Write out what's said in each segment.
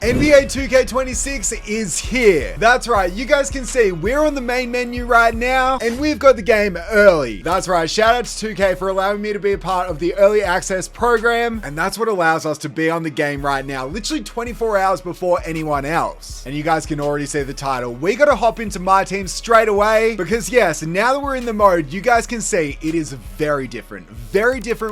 NBA 2K26 is here. That's right, you guys can see we're on the main menu right now and we've got the game early. That's right, shout out to 2K for allowing me to be a part of the early access program, and that's what allows us to be on the game right now, literally 24 hours before anyone else. And you guys can already see the title. We gotta hop into my team straight away because yes, now that we're in the mode, you guys can see it is very different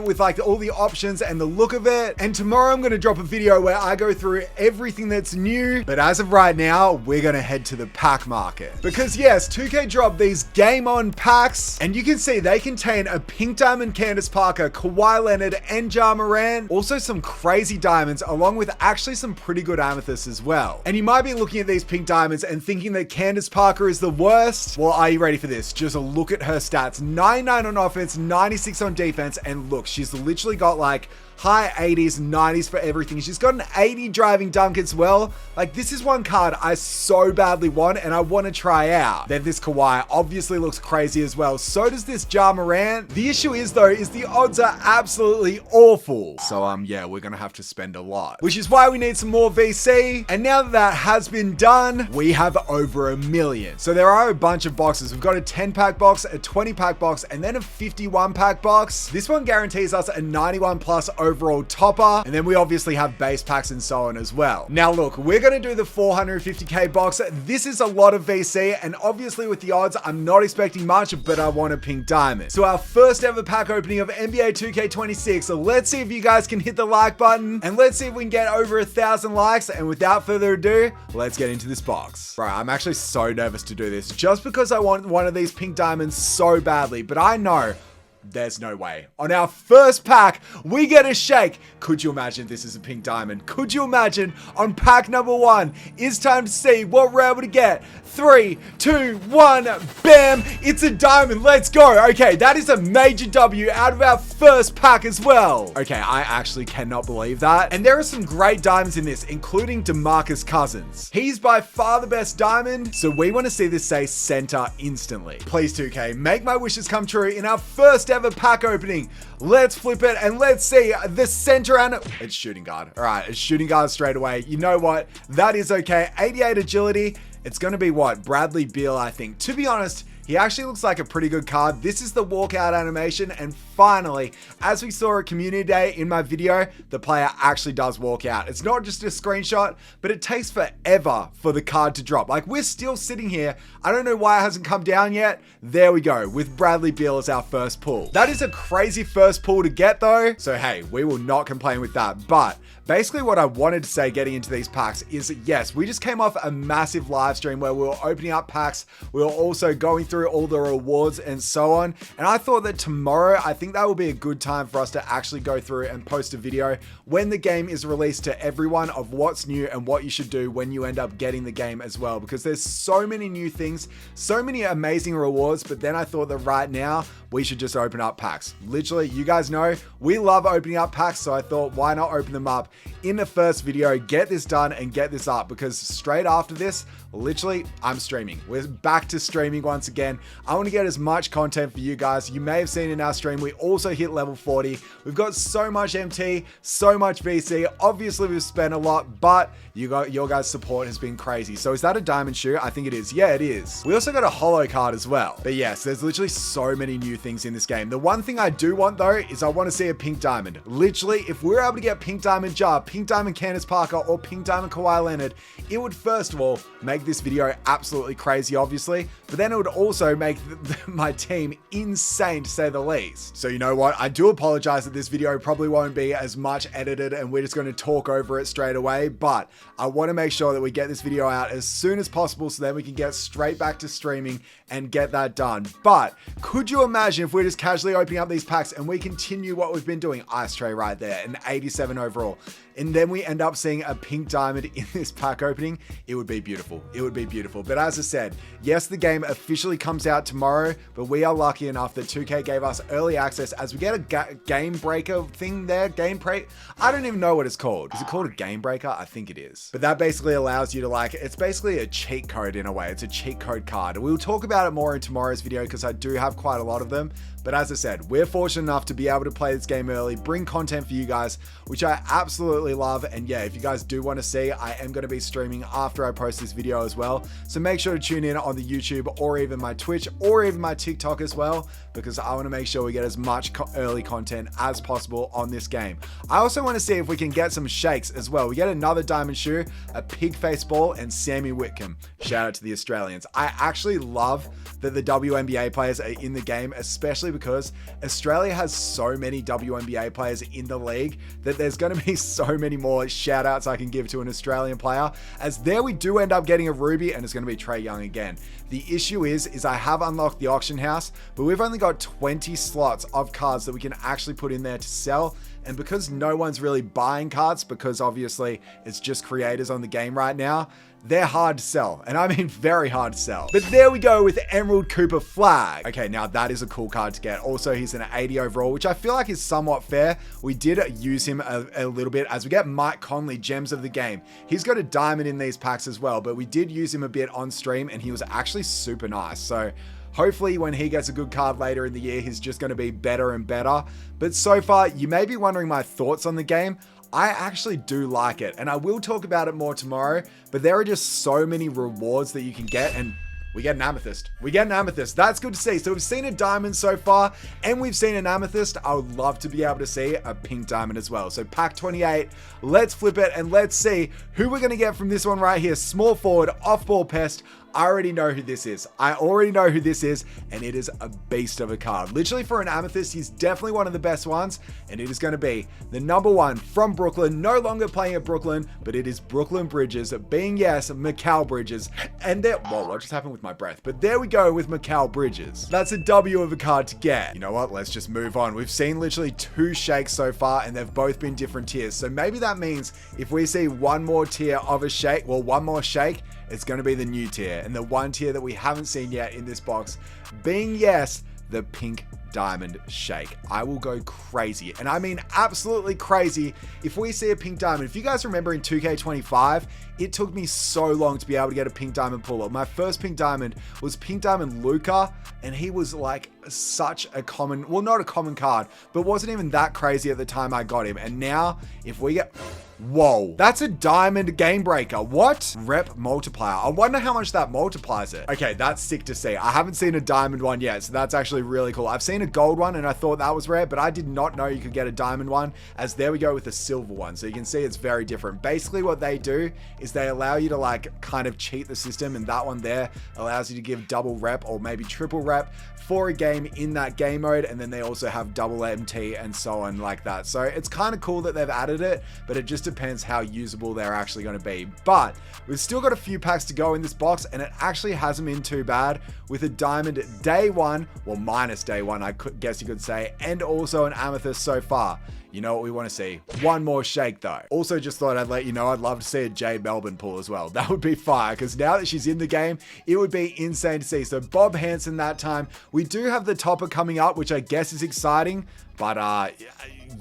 with like all the options and the look of it. And tomorrow I'm gonna drop a video where I go through everything that's new, but as of right now, we're gonna head to the pack market because yes, 2K dropped these game on packs, and you can see they contain a pink diamond Candace Parker, Kawhi Leonard, and Ja Morant, also some crazy diamonds, along with actually some pretty good amethysts as well. And you might be looking at these pink diamonds and thinking that Candace Parker is the worst. Well, are you ready for this? Just look at her stats: 99 on offense, 96 on defense, and look, she's literally got like high 80s, 90s for everything. She's got an 80 driving dunk as well. Like, this is one card I so badly want and I want to try out. Then this Kawhi obviously looks crazy as well. So does this Ja Morant. The issue is though, is the odds are absolutely awful. So yeah, we're gonna have to spend a lot, which is why we need some more VC. And now that that has been done, we have over 1 million. So there are a bunch of boxes. We've got a 10 pack box, a 20 pack box, and then a 51 pack box. This one guarantees us a 91 plus overall topper, and then we obviously have base packs and so on as well. Now look, we're gonna do the 450k box. This is a lot of VC, and obviously with the odds, I'm not expecting much, but I want a pink diamond. So our first ever pack opening of NBA 2K26. Let's see if you guys can hit the like button, and let's see if we can get over 1,000 likes. And without further ado, let's get into this box. Bro, I'm actually so nervous to do this just because I want one of these pink diamonds so badly, but I know there's no way. On our first pack, we get a shake. Could you imagine this is a pink diamond? Could you imagine on pack number 1? It's time to see what we're able to get. 3, 2, 1, bam! It's a diamond. Let's go. Okay, that is a major W out of our first pack as well. Okay, I actually cannot believe that. And there are some great diamonds in this, including DeMarcus Cousins. He's by far the best diamond, so we want to see this say center instantly. Please 2K, make my wishes come true in our first ever pack opening. Let's flip it and let's see the center, and it's shooting guard. All right, it's shooting guard straight away. You know what? That is okay. 88 agility. It's going to be what? Bradley Beal, I think. To be honest, he actually looks like a pretty good card. This is the walkout animation, and finally, as we saw at Community Day in my video, the player actually does walk out. It's not just a screenshot, but it takes forever for the card to drop. Like, we're still sitting here. I don't know why it hasn't come down yet. There we go, with Bradley Beal as our first pull. That is a crazy first pull to get though, so hey, we will not complain with that. But basically what I wanted to say getting into these packs is, yes, we just came off a massive live stream where we were opening up packs. We were also going through all the rewards and so on. And I thought that tomorrow, I think that will be a good time for us to actually go through and post a video when the game is released to everyone of what's new and what you should do when you end up getting the game as well. Because there's so many new things, so many amazing rewards. But then I thought that right now we should just open up packs. Literally, you guys know we love opening up packs. So I thought, why not open them up in the first video, get this done and get this up, because straight after this, literally, I'm streaming. We're back to streaming once again. I want to get as much content for you guys. You may have seen in our stream, we also hit level 40. We've got so much MT, so much VC. Obviously, we've spent a lot, but your guys' support has been crazy. So is that a diamond shoe? I think it is. Yeah, it is. We also got a holo card as well. But yes, there's literally so many new things in this game. The one thing I do want though, is I want to see a pink diamond. Literally, if we're able to get pink diamond Ja, pink diamond Candace Parker, or pink diamond Kawhi Leonard, it would first of all make this video absolutely crazy, obviously, but then it would also make my team insane to say the least. So you know what? I do apologize that this video probably won't be as much edited and we're just going to talk over it straight away, but I want to make sure that we get this video out as soon as possible so then we can get straight back to streaming and get that done. But could you imagine if we're just casually opening up these packs and we continue what we've been doing? Ice tray right there, an 87 overall. And then we end up seeing a pink diamond in this pack opening. It would be beautiful. It would be beautiful. But as I said, yes, the game officially comes out tomorrow, but we are lucky enough that 2K gave us early access as we get a game breaker thing there. I don't even know what it's called. Is it called a game breaker? I think it is. But that basically allows you to, like, it's basically a cheat code in a way. It's a cheat code card. We'll talk about it more in tomorrow's video because I do have quite a lot of them. But as I said, we're fortunate enough to be able to play this game early, bring content for you guys, which I absolutely absolutely love. And yeah, if you guys do want to see, I am going to be streaming after I post this video as well. So make sure to tune in on the YouTube or even my Twitch or even my TikTok as well, because I want to make sure we get as much early content as possible on this game. I also want to see if we can get some shakes as well. We get another diamond shoe, a pig face ball, and Sammy Whitcomb. Shout out to the Australians. I actually love that the WNBA players are in the game, especially because Australia has so many WNBA players in the league that there's going to be so many more shout outs I can give to an Australian player, as there we do end up getting a Ruby, and it's going to be Trae Young again. The issue is I have unlocked the auction house, but we've only got 20 slots of cards that we can actually put in there to sell. And because no one's really buying cards, because obviously it's just creators on the game right now, they're hard to sell. And I mean very hard to sell. But there we go with the Emerald Cooper flag. Okay, now that is a cool card to get. Also, he's an 80 overall, which I feel like is somewhat fair. We did use him a little bit as we get Mike Conley, gems of the game. He's got a diamond in these packs as well, but we did use him a bit on stream and he was actually super nice. So hopefully when he gets a good card later in the year, he's just going to be better and better. But so far, you may be wondering my thoughts on the game. I actually do like it, and I will talk about it more tomorrow, but there are just so many rewards that you can get, and we get an amethyst. We get an amethyst. That's good to see. So we've seen a diamond so far, and we've seen an amethyst. I would love to be able to see a pink diamond as well. So pack 28, let's flip it, and let's see who we're going to get from this one right here. Small forward, off-ball pest. I already know who this is. I already know who this is, and it is a beast of a card. Literally for an amethyst, he's definitely one of the best ones, and it is going to be the number one from Brooklyn, no longer playing at Brooklyn, but it is Brooklyn Bridges, being, yes, Mikal Bridges, and there, whoa, what just happened with my breath? But there we go with Mikal Bridges. That's a W of a card to get. You know what? Let's just move on. We've seen literally 2 shakes so far, and they've both been different tiers. So maybe that means if we see one more tier of a shake, well, one more shake, it's going to be the new tier, and the one tier that we haven't seen yet in this box being, yes, the pink diamond shake. I will go crazy, and I mean absolutely crazy if we see a pink diamond. If you guys remember in 2K25, it took me so long to be able to get a pink diamond pull-up. My first pink diamond was pink diamond Luca, and he was like such a common, well, not a common card, but wasn't even that crazy at the time I got him. And now if we get, whoa, that's a diamond game breaker. What? Rep multiplier. I wonder how much that multiplies it. Okay, that's sick to see. I haven't seen a diamond one yet, so that's actually really cool. I've seen a gold one and I thought that was rare, but I did not know you could get a diamond one, as there we go with a silver one. So you can see it's very different. Basically what they do is they allow you to like kind of cheat the system, and that one there allows you to give double rep or maybe triple rep for a game in that game mode, and then they also have double MT and so on like that. So it's kind of cool that they've added it, but it just depends how usable they're actually going to be. But we've still got a few packs to go in this box, and it actually hasn't been too bad with a diamond day one, well, minus day one, I guess you could say, and also an amethyst so far. You know what we want to see? One more shake though. Also just thought I'd let you know I'd love to see a Jade Melbourne pull as well. That would be fire, because now that she's in the game, it would be insane to see. So Bob Hansen that time. We do have the topper coming up, which I guess is exciting, but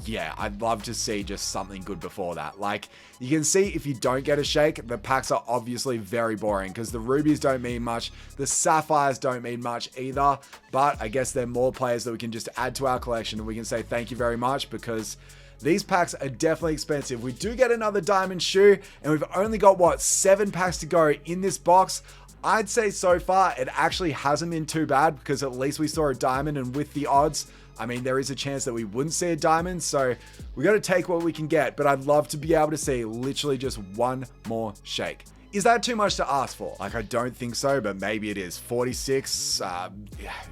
yeah, I'd love to see just something good before that. Like, you can see if you don't get a shake, the packs are obviously very boring, because the rubies don't mean much, the sapphires don't mean much either, but I guess they're more players that we can just add to our collection, and we can say thank you very much, because these packs are definitely expensive. We do get another diamond shoe, and we've only got, what, 7 packs to go in this box. I'd say so far it actually hasn't been too bad, because at least we saw a diamond, and with the odds, I mean, there is a chance that we wouldn't see a diamond, so we got to take what we can get, but I'd love to be able to see literally just one more shake. Is that too much to ask for? Like, I don't think so, but maybe it is. 46,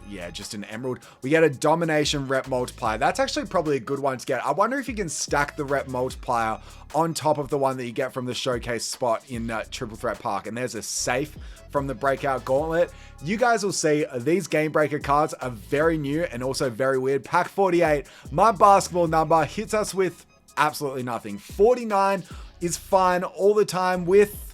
yeah, just an emerald. We get a domination rep multiplier. That's actually probably a good one to get. I wonder if you can stack the rep multiplier on top of the one that you get from the showcase spot in Triple Threat Park. And there's a safe from the breakout gauntlet. You guys will see these game breaker cards are very new and also very weird. Pack 48, my basketball number hits us with absolutely nothing. 49 is fine all the time with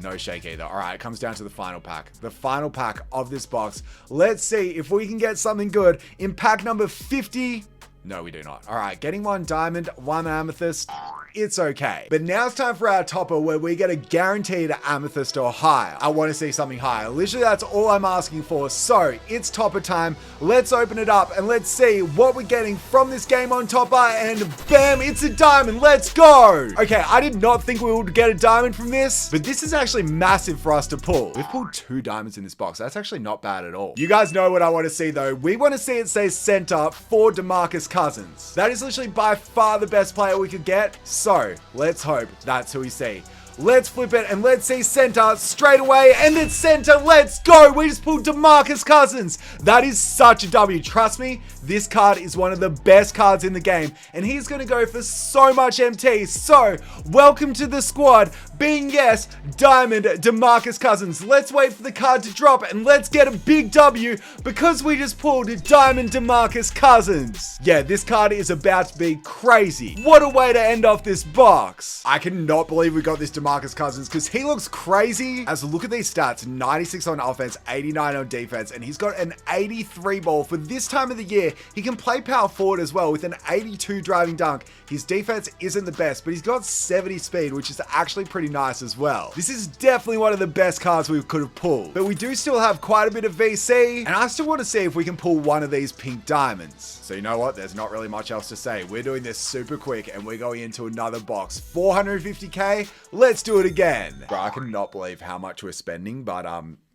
no shake either. All right, it comes down to the final pack. The final pack of this box. Let's see if we can get something good in pack number 50. No, we do not. All right, getting one diamond, one amethyst. it's okay. But now it's time for our topper where we get a guaranteed amethyst or higher. I want to see something higher. Literally, that's all I'm asking for. So it's topper time. Let's open it up and let's see what we're getting from this game on topper. And bam, it's a diamond. Let's go. Okay, I did not think we would get a diamond from this, but this is actually massive for us to pull. We've pulled 2 diamonds in this box. That's actually not bad at all. You guys know what I want to see though. We want to see it say center for DeMarcus Cousins. That is literally by far the best player we could get. So let's hope that's who we see. Let's flip it and let's see center straight away, and it's center. Let's go. We just pulled DeMarcus Cousins. That is such a W. Trust me, this card is one of the best cards in the game, and he's going to go for so much MT. So welcome to the squad, being yes, Diamond DeMarcus Cousins. Let's wait for the card to drop and let's get a big W because we just pulled Diamond DeMarcus Cousins. Yeah, this card is about to be crazy. What a way to end off this box. I cannot believe we got this DeMarcus Cousins because he looks crazy. As look at these stats, 96 on offense, 89 on defense, and he's got an 83 ball for this time of the year. He can play power forward as well with an 82 driving dunk. His defense isn't the best, but he's got 70 speed, which is actually pretty nice as well. This is definitely one of the best cards we could have pulled, but we do still have quite a bit of VC, and I still want to see if we can pull one of these pink diamonds. So you know what? There's not really much else to say. We're doing this super quick, and we're going into another box. 450k. Let's do it again. Bro, I cannot believe how much we're spending, but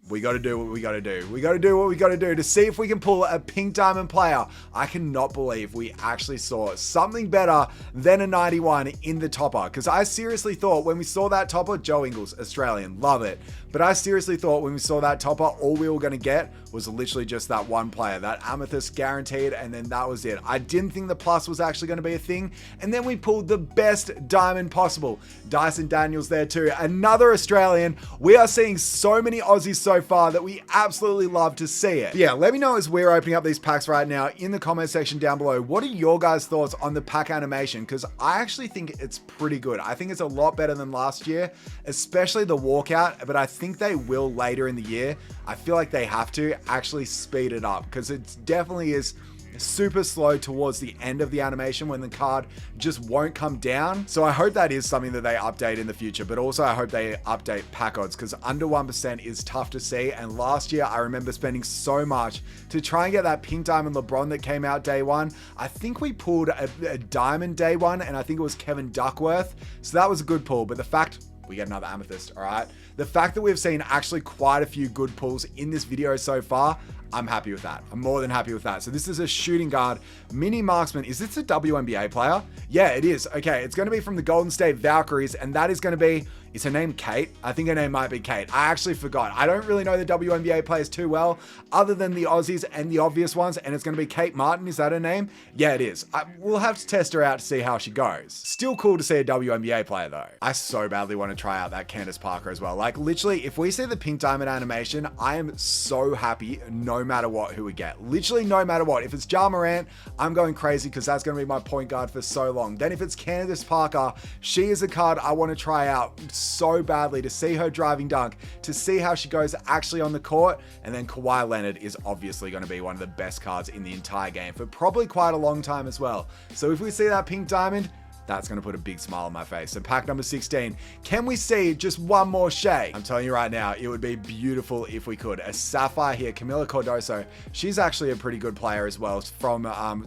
we got to do what we got to do. We got to do what we got to do to see if we can pull a pink diamond player. I cannot believe we actually saw something better than a 91 in the topper, because I seriously thought when we saw that topper, Joe Ingles, Australian, love it. But I seriously thought when we saw that topper, all we were going to get was literally just that one player, that amethyst guaranteed, and then that was it. I didn't think the plus was actually going to be a thing, and then we pulled the best diamond possible. Dyson Daniels there too, another Australian. We are seeing so many Aussies so far that we absolutely love to see it. But yeah, let me know as we're opening up these packs right now in the comment section down below. What are your guys' thoughts on the pack animation? Because I actually think it's pretty good. I think it's a lot better than last year, especially the walkout, but I think they will later in the year. I feel like they have to actually speed it up because it definitely is super slow towards the end of the animation when the card just won't come down. So I hope that is something that they update in the future, but also I hope they update pack odds because under 1% is tough to see. And last year I remember spending so much to try and get that pink diamond LeBron that came out day one. I think we pulled a diamond day one, and I think it was Kevin Duckworth. So that was a good pull, but the fact we get another amethyst, all right? The fact that we've seen actually quite a few good pulls in this video so far, I'm happy with that. I'm more than happy with that. So this is a shooting guard, mini marksman. Is this a WNBA player? Yeah, it is. Okay, it's going to be from the Golden State Valkyries, and that is going to be, is her name Kate? I think her name might be Kate. I actually forgot. I don't really know the WNBA players too well, other than the Aussies and the obvious ones, and it's going to be Kate Martin. Is that her name? Yeah, it is. We'll have to test her out to see how she goes. Still cool to see a WNBA player though. I so badly want to try out that Candace Parker as well. Like literally, if we see the pink diamond animation, I am so happy no matter what who we get. Literally no matter what. If it's Ja Morant, I'm going crazy because that's going to be my point guard for so long. Then if it's Candace Parker, she is a card I want to try out so badly to see her driving dunk, to see how she goes actually on the court. And then Kawhi Leonard is obviously going to be one of the best cards in the entire game for probably quite a long time as well. So if we see that pink diamond, that's going to put a big smile on my face. So pack number 16, can we see just one more shade? I'm telling you right now, it would be beautiful if we could. A sapphire here, Camila Cardoso. She's actually a pretty good player as well from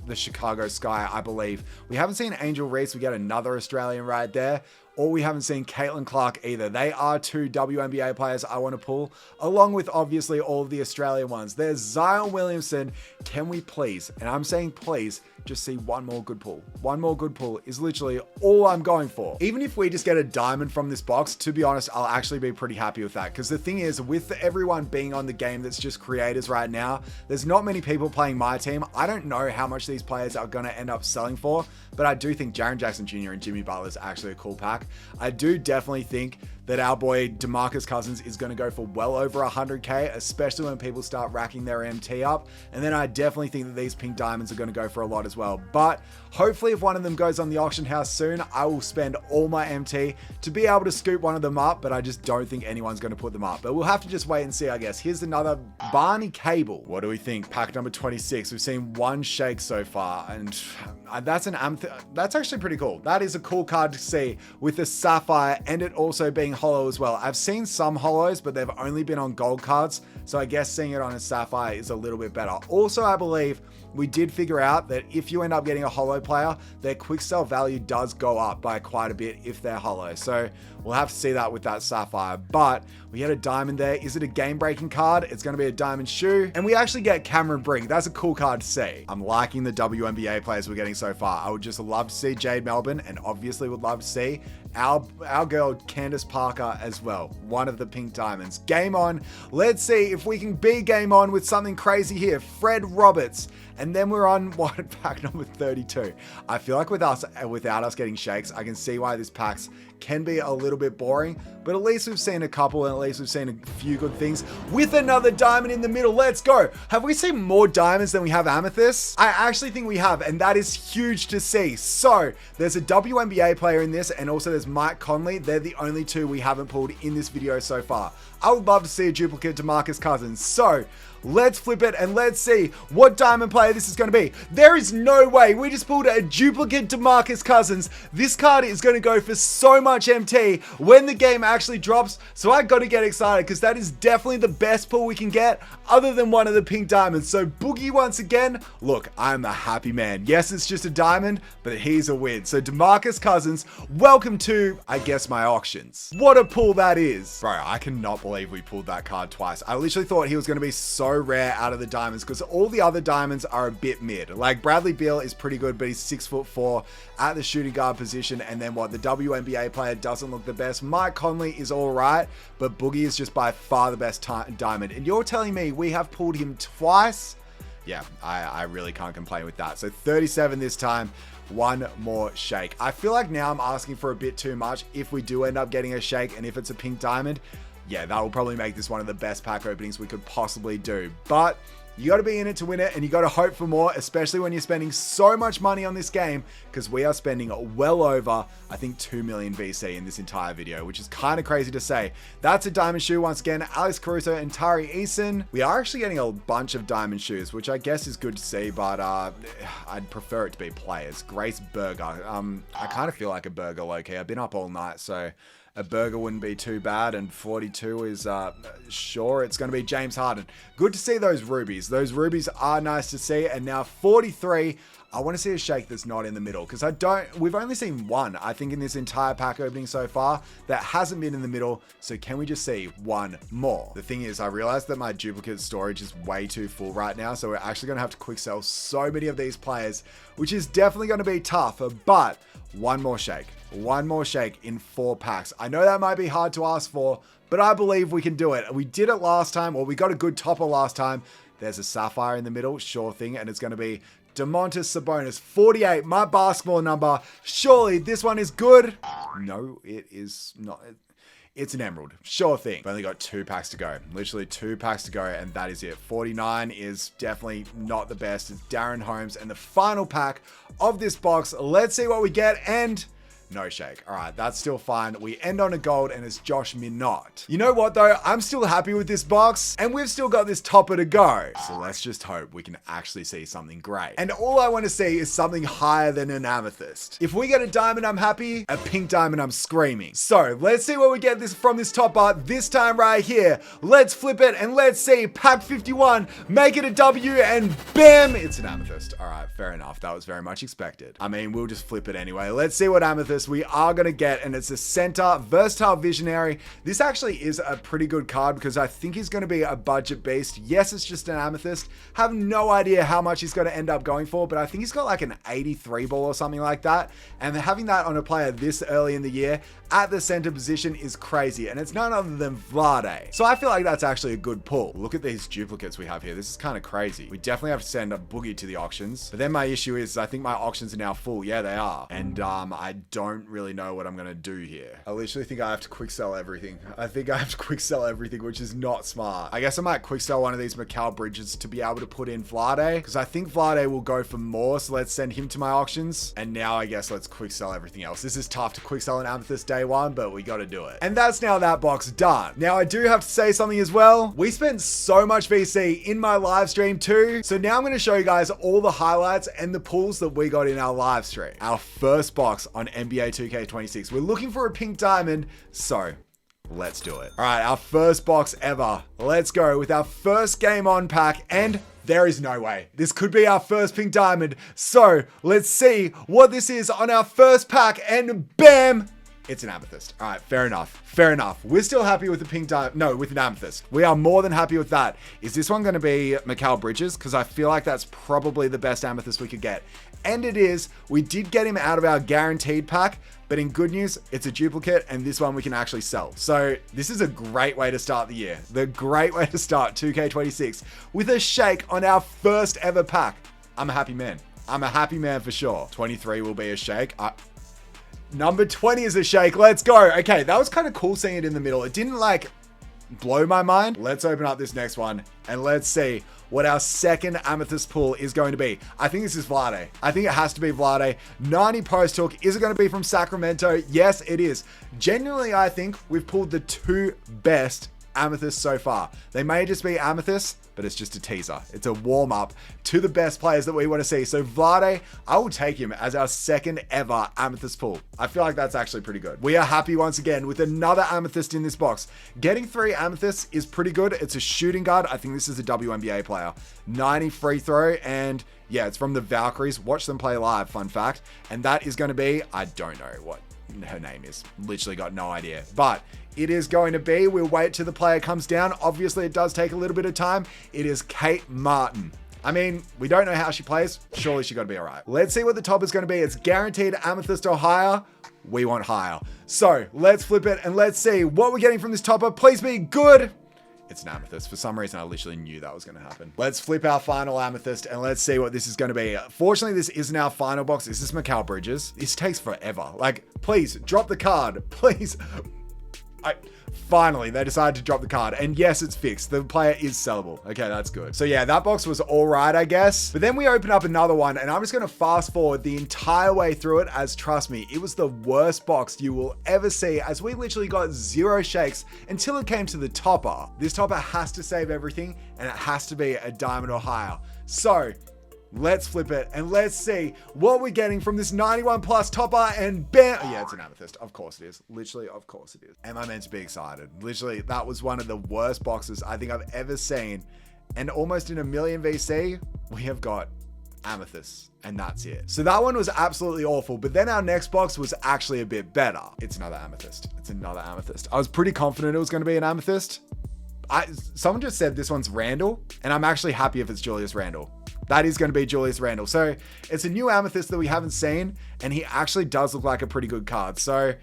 the Chicago Sky, I believe. We haven't seen Angel Reese. We get another Australian right there. Or we haven't seen Caitlin Clark either. They are 2 WNBA players I want to pull, along with obviously all of the Australian ones. There's Zion Williamson. Can we please, and I'm saying please, just see one more good pull. One more good pull is literally all I'm going for. Even if we just get a diamond from this box, to be honest, I'll actually be pretty happy with that. Because the thing is, with everyone being on the game that's just creators right now, there's not many people playing my team. I don't know how much these players are going to end up selling for, but I do think Jaren Jackson Jr. and Jimmy Butler is actually a cool pack. I do definitely think that our boy DeMarcus Cousins is going to go for well over 100k, especially when people start racking their MT up. And then I definitely think that these pink diamonds are going to go for a lot as well. But hopefully if one of them goes on the auction house soon, I will spend all my MT to be able to scoop one of them up, but I just don't think anyone's going to put them up. But we'll have to just wait and see, I guess. Here's another Barney Cable. What do we think? Pack number 26. We've seen one shake so far, and that's that's actually pretty cool. That is a cool card to see with the sapphire and it also being hollow as well. I've seen some hollows, but they've only been on gold cards, so I guess seeing it on a sapphire is a little bit better. Also, I believe we did figure out that if you end up getting a hollow player, their quick sell value does go up by quite a bit if they're hollow. So we'll have to see that with that sapphire. But we had a diamond there. Is it a game-breaking card? It's going to be a diamond shoe. And we actually get Cameron Brink. That's a cool card to see. I'm liking the WNBA players we're getting so far. I would just love to see Jade Melbourne, and obviously would love to see our girl Candace Parker as well. One of the pink diamonds. Game on. Let's see if we can be game on with something crazy here. Fred Roberts. And then we're on pack number 32. I feel like without us getting shakes, I can see why this packs can be a little bit boring, but at least we've seen a couple, and at least we've seen a few good things with another diamond in the middle. Let's go. Have we seen more diamonds than we have amethysts? I actually think we have, and that is huge to see. So there's a WNBA player in this, and also there's Mike Conley. They're the only two we haven't pulled in this video so far. I would love to see a duplicate to DeMarcus Cousins. So let's flip it and let's see what diamond player this is going to be. There is no way we just pulled a duplicate to DeMarcus Cousins. This card is going to go for so much MT when the game actually drops. So I got to get excited because that is definitely the best pull we can get other than one of the pink diamonds. So Boogie once again. Look, I'm a happy man. Yes, it's just a diamond, but he's a win. So DeMarcus Cousins, welcome to, I guess, my auctions. What a pull that is. Bro, I cannot believe we pulled that card twice. I literally thought he was going to be so rare out of the diamonds because all the other diamonds are a bit mid. Like Bradley Beal is pretty good, but he's 6'4" at the shooting guard position. And then what? The WNBA player doesn't look the best. Mike Conley is all right, but Boogie is just by far the best diamond. And you're telling me we have pulled him twice? Yeah, I really can't complain with that. So 37 this time. One more shake. I feel like now I'm asking for a bit too much if we do end up getting a shake, and if it's a pink diamond, yeah, that will probably make this one of the best pack openings we could possibly do. But you got to be in it to win it, and you got to hope for more, especially when you're spending so much money on this game, because we are spending well over, I think, 2 million VC in this entire video, which is kind of crazy to say. That's a diamond shoe once again. Alex Caruso and Tari Eason. We are actually getting a bunch of diamond shoes, which I guess is good to see, but I'd prefer it to be players. Grace Berger. I kind of feel like a burger low-key. I've been up all night, so a burger wouldn't be too bad. And 42 is, sure, it's going to be James Harden. Good to see those rubies. Those rubies are nice to see. And now 43, I want to see a shake that's not in the middle, because we've only seen one, I think, in this entire pack opening so far that hasn't been in the middle. So can we just see one more? The thing is, I realized that my duplicate storage is way too full right now. So we're actually going to have to quick sell so many of these players, which is definitely going to be tough, but one more shake. One more shake in 4 packs. I know that might be hard to ask for, but I believe we can do it. We did it last time, or we got a good topper last time. There's a sapphire in the middle, sure thing, and it's going to be Domantas Sabonis, 48, my basketball number. Surely this one is good. No, it is not. It's an emerald, sure thing. We've only got 2 packs to go, literally 2 packs to go, and that is it. 49 is definitely not the best. It's Darren Holmes, and the final pack of this box. Let's see what we get, and no shake. All right, that's still fine. We end on a gold, and it's Josh Minot. You know what, though? I'm still happy with this box, and we've still got this topper to go. So let's just hope we can actually see something great. And all I want to see is something higher than an amethyst. If we get a diamond, I'm happy. A pink diamond, I'm screaming. So let's see what we get from this topper this time right here. Let's flip it, and let's see. Pack 51, make it a W, and bam, it's an amethyst. All right, fair enough. That was very much expected. I mean, we'll just flip it anyway. Let's see what amethyst we are going to get, and it's a center, versatile visionary. This actually is a pretty good card because I think he's going to be a budget beast. Yes, it's just an amethyst. Have no idea how much he's going to end up going for, but I think he's got like an 83 ball or something like that, and having that on a player this early in the year at the center position is crazy, and it's none other than Vlade. So I feel like that's actually a good pull. Look at these duplicates we have here. This is kind of crazy. We definitely have to send a Boogie to the auctions, but then my issue is I think my auctions are now full. Yeah, they are, and I don't don't really know what I'm going to do here. I literally think I have to quick sell everything. I think I have to quick sell everything, which is not smart. I guess I might quick sell one of these Mikal Bridges to be able to put in Vlade, because I think Vlade will go for more. So let's send him to my auctions. And now I guess let's quick sell everything else. This is tough to quick sell an Amethyst day one, but we got to do it. And that's now that box done. Now I do have to say something as well. We spent so much VC in my live stream too. So now I'm going to show you guys all the highlights and the pulls that we got in our live stream. Our first box on NBA 2K26. We're looking for a pink diamond. So let's do it. All right, our first box ever. Let's go with our first game on pack, and there is no way this could be our first pink diamond. So let's see what this is on our first pack, and bam, it's an amethyst. All right, fair enough. Fair enough. We're still happy with the pink diamond. No, with an amethyst. We are more than happy with that. Is this one going to be Mikal Bridges? Because I feel like that's probably the best amethyst we could get. And it is. We did get him out of our guaranteed pack, but in good news, it's a duplicate, and this one we can actually sell. So this is a great way to start the year. The great way to start 2K26 with a shake on our first ever pack. I'm a happy man. I'm a happy man for sure. 23 will be a shake. Number 20 is a shake. Let's go. Okay, that was kind of cool seeing it in the middle. It didn't like blow my mind. Let's open up this next one and let's see what our second amethyst pull is going to be. I think this is Vlade. I think it has to be Vlade. 90 post hook. Is it going to be from Sacramento? Yes, it is. Genuinely, I think we've pulled the two best amethysts so far. They may just be amethysts, but it's just a teaser. It's a warm up to the best players that we want to see. So Vlade, I will take him as our second ever amethyst pull. I feel like that's actually pretty good. We are happy once again with another amethyst in this box. Getting 3 amethysts is pretty good. It's a shooting guard. I think this is a WNBA player. 90 free throw, and yeah, it's from the Valkyries. Watch them play live, fun fact. And that is going to be, I don't know what her name is. Literally got no idea. But it is going to be, we'll wait till the player comes down. Obviously, it does take a little bit of time. It is Kate Martin. I mean, we don't know how she plays. Surely she got to be all right. Let's see what the top is going to be. It's guaranteed amethyst or higher. We want higher. So let's flip it and let's see what we're getting from this topper. Please be good. It's an amethyst. For some reason, I literally knew that was going to happen. Let's flip our final amethyst and let's see what this is going to be. Fortunately, this isn't our final box. This is Mikal Bridges. This takes forever. Like, please drop the card. Please. Finally, they decided to drop the card. And yes, it's fixed. The player is sellable. Okay, that's good. So yeah, that box was all right, I guess. But then we open up another one and I'm just going to fast forward the entire way through it, as trust me, it was the worst box you will ever see, as we literally got 0 shakes until it came to the topper. This topper has to save everything and it has to be a diamond or higher. So let's flip it and let's see what we're getting from this 91 plus topper, and bam. Oh, yeah, it's an amethyst. Of course it is. Literally, of course it is. Am I meant to be excited? Literally, that was one of the worst boxes I think I've ever seen. And almost in a million VC, we have got amethysts, and that's it. So that one was absolutely awful, but then our next box was actually a bit better. It's another amethyst. It's another amethyst. I was pretty confident it was going to be an amethyst. Someone just said this one's Randall, and I'm actually happy if it's Julius Randle. That is going to be Julius Randle. So it's a new amethyst that we haven't seen, and he actually does look like a pretty good card. So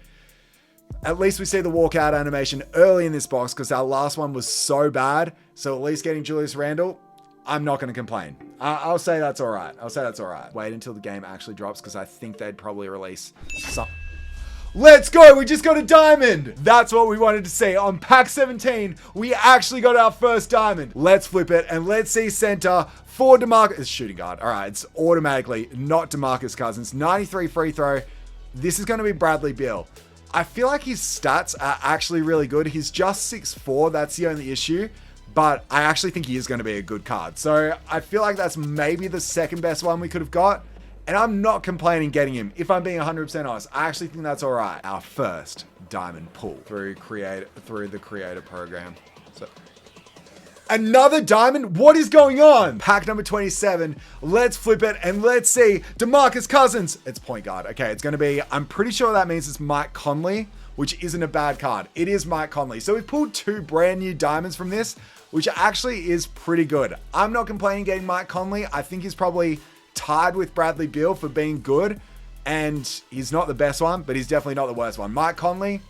at least we see the walkout animation early in this box, because our last one was so bad. So at least getting Julius Randle, I'm not going to complain. I'll say that's all right. I'll say that's all right. Wait until the game actually drops, because I think they'd probably release some. Let's go. We just got a diamond. That's what we wanted to see. On pack 17, we actually got our first diamond. Let's flip it and let's see center for DeMarcus. It's shooting guard. All right. It's automatically not DeMarcus Cousins. 93 free throw. This is going to be Bradley Beal. I feel like his stats are actually really good. He's just 6'4". That's the only issue. But I actually think he is going to be a good card. So I feel like that's maybe the second best one we could have got. And I'm not complaining getting him, if I'm being 100% honest. I actually think that's all right. Our first diamond pull through the creator program. So another diamond? What is going on? Pack number 27. Let's flip it and let's see DeMarcus Cousins. It's point guard. Okay, it's going to be, I'm pretty sure that means it's Mike Conley, which isn't a bad card. It is Mike Conley. So we've pulled 2 brand new diamonds from this, which actually is pretty good. I'm not complaining getting Mike Conley. I think he's probably tied with Bradley Beal for being good, and he's not the best one, but he's definitely not the worst one. Mike Conley,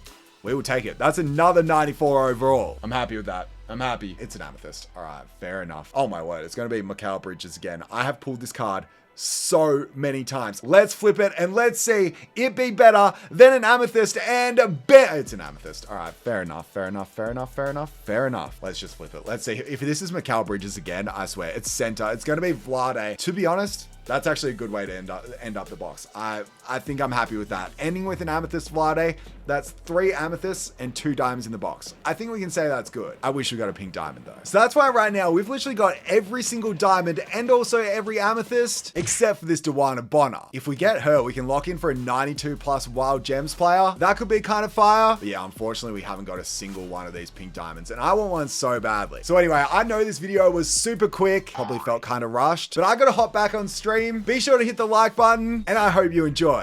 we will take it. That's another 94 overall. I'm happy with that. I'm happy. It's an amethyst. All right, fair enough. Oh my word, it's going to be Mikal Bridges again. I have pulled this card so many times. Let's flip it and let's see it be better than an amethyst and it's an amethyst. All right, fair enough, fair enough, fair enough, fair enough, fair enough. Let's just flip it. Let's see if this is Mikal Bridges again. I swear it's center. It's going to be Vlade. To be honest, that's actually a good way to end up the box. I think I'm happy with that. Ending with an amethyst Vlade, that's 3 amethysts and 2 diamonds in the box. I think we can say that's good. I wish we got a pink diamond though. So that's why right now we've literally got every single diamond and also every amethyst except for this Dewana Bonner. If we get her, we can lock in for a 92 plus wild gems player. That could be kind of fire. But yeah, unfortunately we haven't got a single one of these pink diamonds and I want one so badly. So anyway, I know this video was super quick, probably felt kind of rushed, but I gotta hop back on stream. Be sure to hit the like button and I hope you enjoyed.